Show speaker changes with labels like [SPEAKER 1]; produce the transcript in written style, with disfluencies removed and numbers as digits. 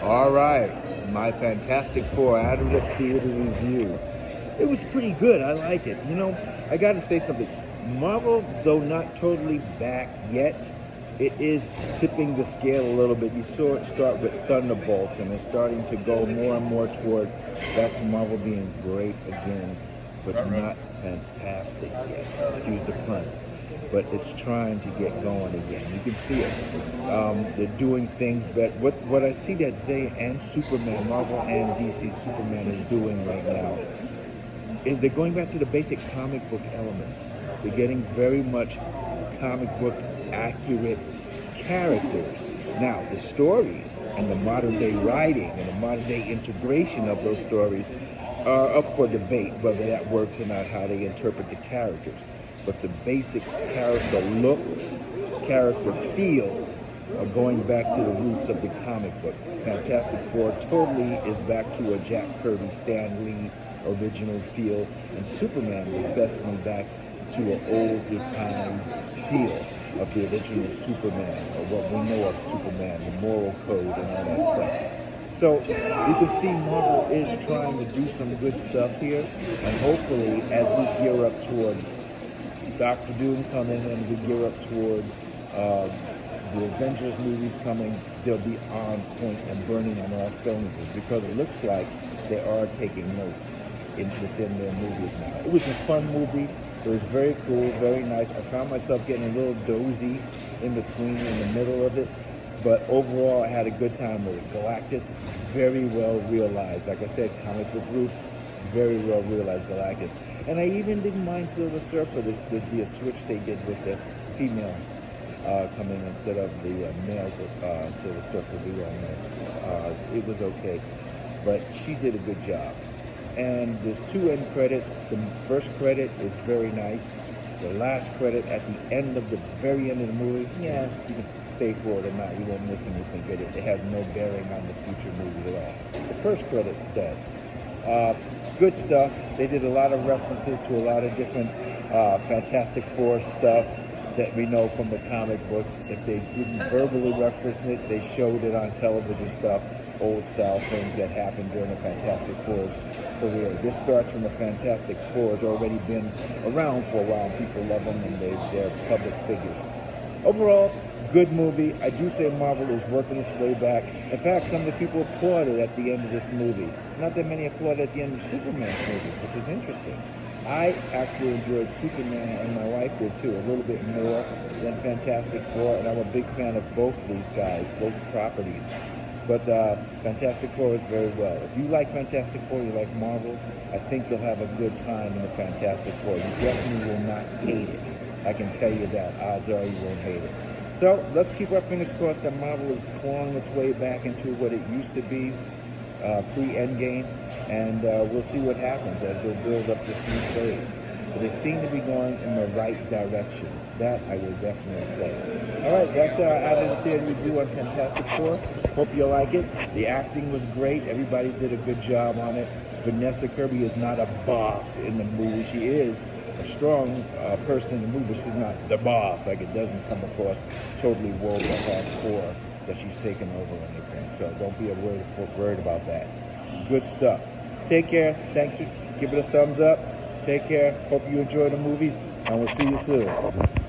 [SPEAKER 1] All right, my Fantastic Four out of the theater review. It was pretty good. I like it. You know, I got to say something. Marvel, though not totally back yet, it is tipping the scale a little bit. You saw it start with Thunderbolts, and it's starting to go more and more toward back to Marvel being great again, but not fantastic yet. Excuse the pun. But it's trying to get going again. You can see it. They're doing things, but what I see that they and Superman, Marvel and DC Superman is doing right now is they're going back to the basic comic book elements. They're getting very much comic book accurate characters. Now, the stories and the modern day writing and the modern day integration of those stories are up for debate, whether that works or not, how they interpret the characters. But the basic character looks, character feels are going back to the roots of the comic book. Fantastic Four totally is back to a Jack Kirby, Stan Lee original feel, and Superman was definitely back to an older time feel of the original Superman, or what we know of Superman, the moral code and all that stuff. So you can see Marvel is trying to do some good stuff here, and hopefully as we gear up toward Doctor Doom coming and we gear up toward the Avengers movies coming, they'll be on point and burning on all cylinders, because it looks like they are taking notes within their movies now. It was a fun movie. It was very cool, very nice. I found myself getting a little dozy in between, in the middle of it, but overall I had a good time with it. Galactus, very well realized. Like I said, comic book roots, very well realized Galactus. And I even didn't mind Silver Surfer, the switch they did with the female coming instead of the male Silver Surfer, the young man. It was okay, but she did a good job. And there's two end credits. The first credit is very nice. The last credit at the end of the very end of the movie, yeah, you can stay for it or not. You won't miss anything. It has no bearing on the future movies at all. The first credit does. Good stuff. They did a lot of references to a lot of different Fantastic Four stuff that we know from the comic books. If they didn't verbally reference it, they showed it on television stuff, old style things that happened during the Fantastic Four's career. This starts from the Fantastic Four, has already been around for a while. People love them and they're public figures. Overall, good movie. I do say Marvel is working its way back. In fact, some of the people applauded at the end of this movie. Not that many applauded at the end of Superman's movie, which is interesting. I actually enjoyed Superman, and my wife did too, a little bit more than Fantastic Four, and I'm a big fan of both of these guys, both properties. But Fantastic Four is very well. If you like Fantastic Four, you like Marvel, I think you'll have a good time in the Fantastic Four. You definitely will not hate it. I can tell you that. Odds are you won't hate it. So let's keep our fingers crossed that Marvel is clawing its way back into what it used to be pre-Endgame, and we'll see what happens as they build up this new phase. But they seem to be going in the right direction. That I will definitely say. All right, that's our out of the theater review on Fantastic Four. Hope you like it. The acting was great. Everybody did a good job on it. Vanessa Kirby is not a boss in the movie. She is a strong person in the movie, but she's not the boss. Like, it doesn't come across totally woke or hardcore that she's taken over or anything. So don't be worried about that. Good stuff. Take care. Thanks for giving it a thumbs up. Take care. Hope you enjoy the movies, and we'll see you soon.